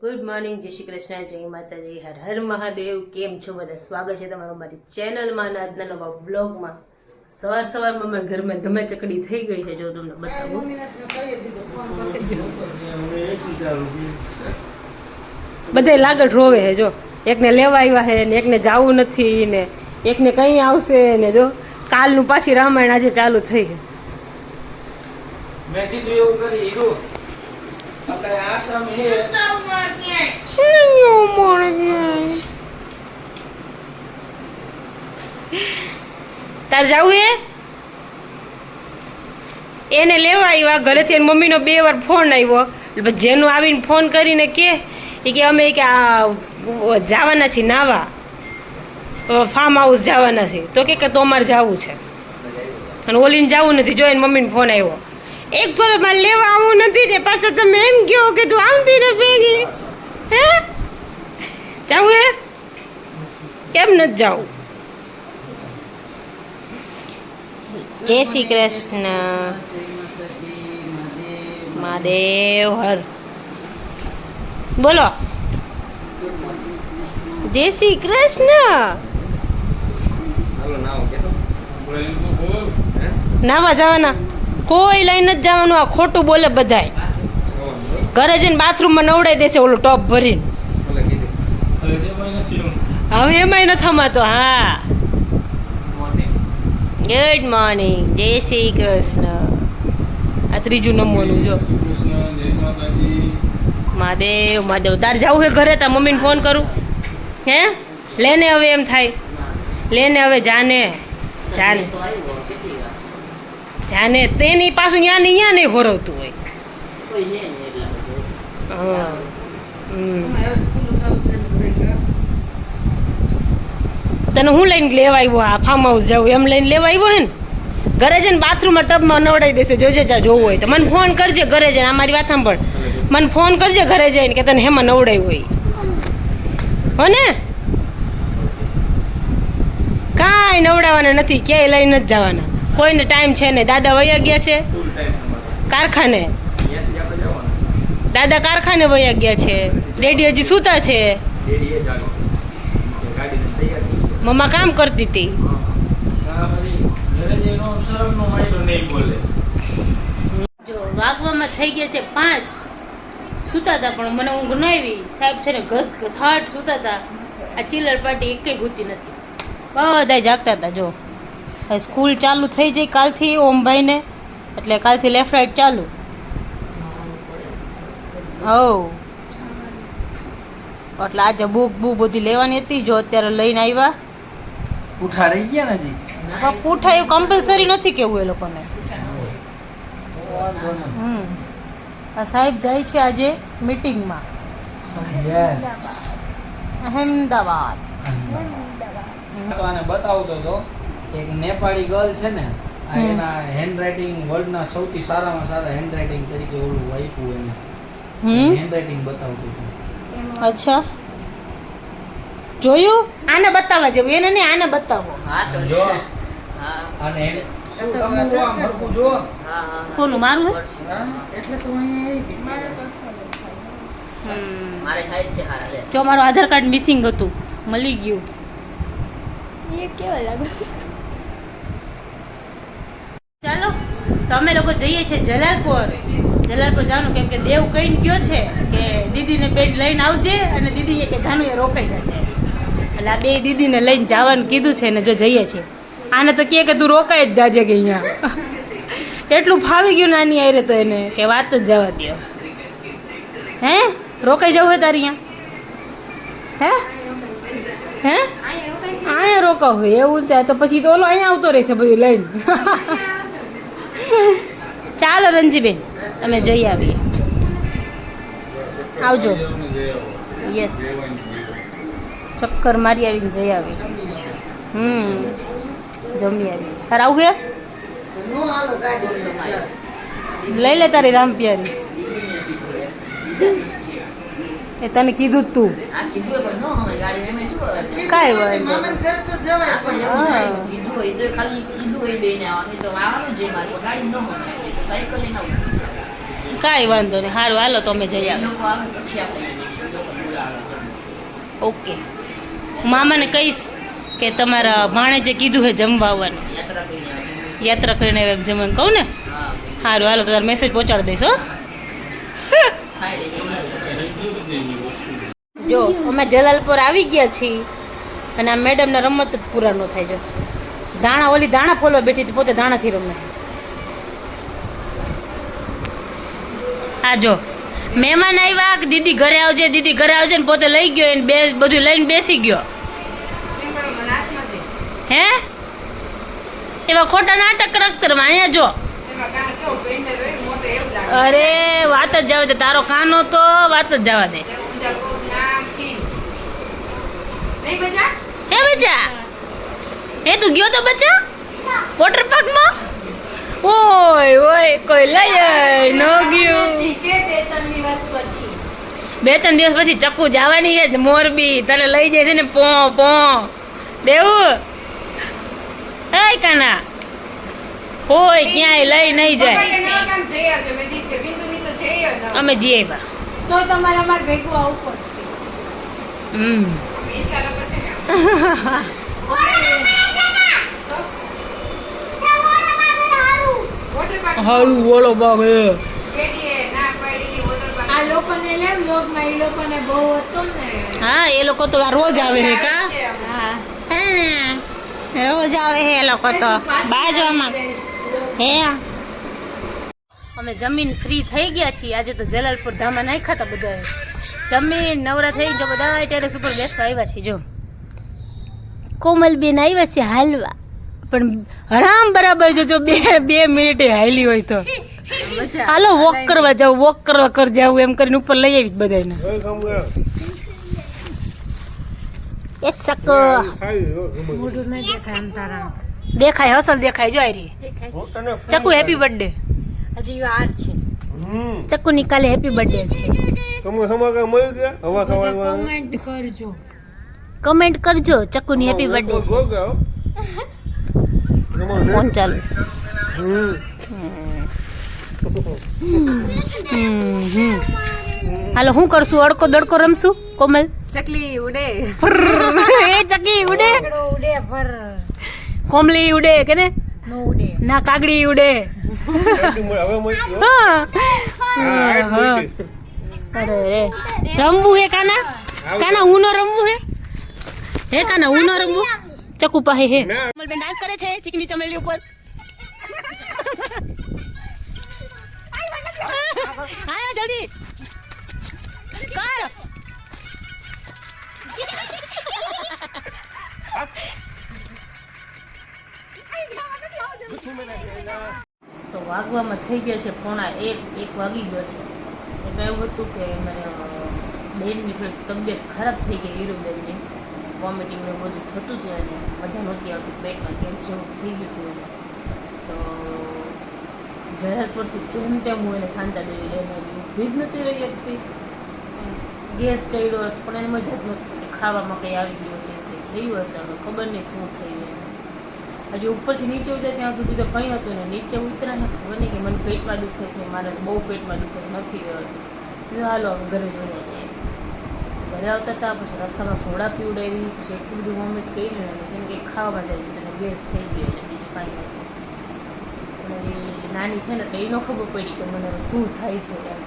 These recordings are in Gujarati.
ગુડ મોર્નિંગ, જય શ્રી કૃષ્ણ, જય માતાજી, હર હર મહાદેવ. કેમ છો બધા? સ્વાગત છે તમારું મારી ચેનલમાં અને આજના નવા બ્લોગમાં. સવારમાં મારા ઘરમાં ધમે ચકડી થઈ ગઈ છે. જો તમને બતાવું, બધે લાગટ રોવે છે. જો એકને લેવા આવ્યા છે ને એકને જવું નથી ને એકને કઈ આવશે ને જો કાલનું પાછી રામાયણ આજે ચાલુ થઈ છે. મેં કીધું એવું કરી હીરો આપણે આશ્રમ હે તાર જાવું હે? એને લેવા આવ્યા ઘરેથી. એની મમ્મીનો 2 વાર ફોન આવ્યો. જેનું આવીને ફોન કરીને કે અમે કે જવાના છીએ નાવા, ફાર્મ હાઉસ જવાના છે. તો કે તો અમારે જવું છે અને ઓલીને જવું નથી. જો એને મમ્મીને ફોન આવ્યો, એક ફોન મારે લેવા આવું નથી ને પાછા તમે એમ કહો કે તું આવતી ને ભેગી. હે જાવું હે? કેમ નથી જાવું? જય શ્રી કૃષ્ણ, મહાદેવ હર. બોલો જય શ્રી કૃષ્ણ. નાવા જવાના? કોઈ લઈને જ જવાનું. આ ખોટું બોલે બધાય. ઘરે જઈને બાથરૂમમાં નવડાવી દેશે ઓલું ટોપ ભરીને. હવે એમાંય ન થમાતો. હા, ગુડ મોર્નિંગ, જય શ્રી કૃષ્ણ. આ ત્રીજું નમવાનું જો. મહાદેવ. તાર જવું હે ઘરે? તાર મમ્મીને ફોન કરું? હે લેને હવે એમ થાય. લેને હવે જાને તેની પાછું ન્યા નહીં હોરવતું હોય. તને હું લઈને લેવા આવ્યો? આ ફાર્મ હાઉસ જવું એમ લઈને લેવા આવ્યો હે ને? ઘરે જઈને બાથરૂમમાં ટબમાં નવડાવી દેશે. જોજે જા જોવું હોય તો મને ફોન કરજે ઘરે જઈને. અમારી વાત સાંભળ, મને ફોન કરજે ઘરે જઈને કે તને હેમાં નવડાવ્યું હોય. હો ને? કાંઈ નવડાવવાના નથી, ક્યાંય લઈને જ જવાના. કોઈને ટાઈમ છે ને. દાદા વયા ગયા છે કારખાને. દાદા કારખાને વયા ગયા છે. ડેડી હજી સૂતા છે. મમ્મા કામ કરતી હતી. જો વાગવામાં થઈ ગયા છે 5. સૂતા હતા પણ મને ઊંઘ ન આવી. સાહેબ છે ને ઘસઘસાટ સૂતા હતા. આ ચિલ્લર પાર્ટી એકેય ઘૂતી નથી. બધા જાગતા હતા. જો સ્કૂલ ચાલુ થઈ જાય કાલથી ઓમભાઈને, એટલે કાલથી લેફ્ટ રાઈટ ચાલુ. એટલે આજે બુક બધી લેવાની હતી. જો અત્યારે લઈને આવ્યા. પૂઠા રહી ગયા ને જી. પૂઠા એવું કમ્પલસરી નથી કેવું એ લોકોને. આ સાહેબ જાય છે આજે મીટિંગમાં. અહેમદાબાદ. આને બતાવતો તો એક નેપાળી ગર્લ છે ને, એના હેન્ડ રાઇટિંગ વર્લ્ડના સૌથી સારામાં સારા હેન્ડ રાઇટિંગ તરીકે ઓલું આપ્યું એને. હેન્ડ રાઇટિંગ બતાવતો હતો. અચ્છા, જોયું? આને બતાવવા જેવું. એને નહીં, આને બતાવો. જો આને તમે આમ હરખું જો. કોનું? મારું? એટલે તો મારે સાઈડ છે. હારા લે. જો મારું આધાર કાર્ડ મિસિંગ હતું, મળી ગયું. ये केवा लागे? ચાલો તો અમે લોકો જઈએ છીએ જલાલપુર જવાનું. કેમ કે દેવ કહીને ગયો છે કે દીદીને બેન લઈને આવજે, અને દીદી કે જાનું એ રોકાઈ જશે. એટલે આ 2 દીદીને લઈને જવાનું કીધું છે ને. જો જઈએ છીએ. આને તો કહે કે તું રોકાઈ જ જાજે કે અહીંયા. એટલું ફાવી ગયું નાની આરે તો એને કે વાત જ જવા દો. હે રોકાઈ જવું હે તારી અહીંયા? હે અહીંયા રોકાવ હોય એવું થાય તો પછી તો ઓલો અહીંયા આવતો રહેશે બધું લઈને. ચાલો રંજીબેન, અમે જઈ આવીએ. આવજો. યસ, ચક્કર મારી આવીને જઈ આવી. જમી આવી. તારે આવું હે? લઈ લે તારી રામપિયારી. એ તને કીધું જ તું. કાંઈ કાંઈ વાંધો નહીં, સારું હાલો તો અમે જઈ એ આવીએ. લોકો આવે પછી આપણે અહીંયા જઈશું. એ લોકો બોલાવે છે. ઓકે, મામાને કહીશ કે તમારા ભાણેજે કીધું છે જમવા આવવાનું, યાત્રા કરીને આવે છે. યાત્રા કરીને જમવાનું કહું ને. હા, સારું હાલો તો તાર મેસેજ પહોંચાડી દઈશ હો. ખાઈ લેજો. જો અમે જલાલપુર આવી ગયા છીએ અને આ મેડમના રમત જ પૂરા ન થાય. જો દાણા ઓલી દાણા ફોલવા બેઠી હતી, પોતે દાણાથી રમે. હા જો મહેમાન આવ્યા કે દીદી ઘરે આવજે, દીદી ઘરે આવજે, ને પોતે લઈ ગયો એને બધું લઈને બેસી ગયો. હે એવા ખોટા નાટક કરવા અહીંયા જો. અરે વાત જ જવા દે, તારો કાનો તો વાત જ જવા દે. હે બચ્ચા, હે તું ગયો તો બચ્ચા વોટર પાર્કમાં? ઓય ઓય કોઈ લઈ ન ગયું. 2-3 દિવસ પછી ચક્કુ જવાની છે મોરબી, તને લઈ જાય છે ને પો દેવું. હે કાના હોય ક્યાંય લઈ નહીં જાય. અમે જઈએ બા. તો તમારે અમારે ભેગું આવવું પડશે. હારું બોલો બાગ આ લોકોને લે બ્લોગમાં એ લોકોને બહુ હતો ને. હા એ લોકો તો રોજ આવે છે કા. હા રોજ આવે છે એ લોકો તો બાજવામાં. હે અમે જમીન ફ્રી થઈ ગયા છીએ આજે તો. જલાલપુર ધામા નાખ્યા હતા બધા, જમીન નવરા થઈ ગયો, બધા ટેરેસ ઉપર બેસવા આવ્યા છે. જો કોમલબેન આવ્યા છે હાલવા, પણ હરામ બરાબર જો 2 મિનિટે હાલી હોય તો હાલો વોક કરવા જાવ, વોક કરવા કર જાવ એમ કરીને ઉપર લઈ આવી બધાને. એ સક દેખાય, હસલ દેખાય. જો આરી ચકુ હેપી બર્થડે. હજી વાર છે. ચકુ ની કાલે હેપી બર્થડે છે. કમેન્ટ કરજો. કમેન્ટ કરજો ચકુ ની હેપી બર્થડે છે. ફોન ચાલુ. હાલો હું કરશું? અડકો દડકો રમશું કોમલ? ચકલી ઉડે, એ ચકી ઉડે, ઉડે પર કોમલી ઉડે કે ને નો ઉડે. ના કાગડી ઉડે. અરે રે રમવું હે કાના? કાના ઉનો રમવું હે કાના ઉનો રમવું? ચકુ પાસે હે. કોમલબેન ડાન્સ કરે છે ચીકની ચમેલી ઉપર. હા જલ્દી કર. તો વાગવામાં થઈ ગયા છે 1:45 વાગી ગયો છે. એમાં એવું હતું કે મારે બેનની થોડીક તબિયત ખરાબ થઈ ગઈ, હીરુબેનની વોમિટિંગ ને બધું થતું હતું, એને મજા નહોતી આવતી, પેટમાં ગેસ જેવું થઈ ગયું હતું એને. તો જલાલપુરથી જેમ તેમ હું એને શાંતાદેવી લઈને આવી, ઊભી જ નથી રહી શકતી. ગેસ ચડ્યો હશે પણ એને મજા જ નહોતી, ખાવામાં કંઈ આવી ગયું હશે, કંઈ થયું હશે, હવે ખબર નહીં શું થયું એને. હજી ઉપરથી નીચે ઉતર્યા ત્યાં સુધી તો કંઈ હતું ને, નીચે ઉતર્યા ને ખબર નહીં કે મને પેટમાં દુખે છે, મારે બહુ પેટમાં દુખે નથી રહેતું. હાલો હવે ઘરે જઈને જઈએ. ઘરે આવતા હતા પછી રસ્તામાં સોડા પીવડાવી, પછી એટલું બધું વોમિટ કરી ને કેમ કે ખાવામાં જાય તને ગેસ થઈ ગયો એટલે બીજું કાંઈ નહોતું. અને એ નાની છે ને એટલે એ ન ખબર પડી કે મને શું થાય છે એમ.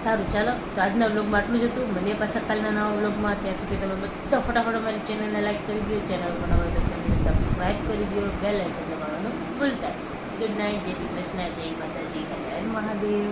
સારું ચાલો તો આજના બ્લોગમાં આટલું જ હતું. મને પાછા કાલના નવા બ્લોગમાં. ત્યાં સુધી તમે બધા ફટાફટ અમારી ચેનલને લાઈક કરી દો, ચેનલ પર નવા હોય તો ચેનલને સબસ્ક્રાઈબ કરી દો, બેલ આઇકન દબાવવાનું ભૂલતા. ગુડ નાઇટ, જય શ્રી કૃષ્ણ, જય માતાજી, હર હર મહાદેવ.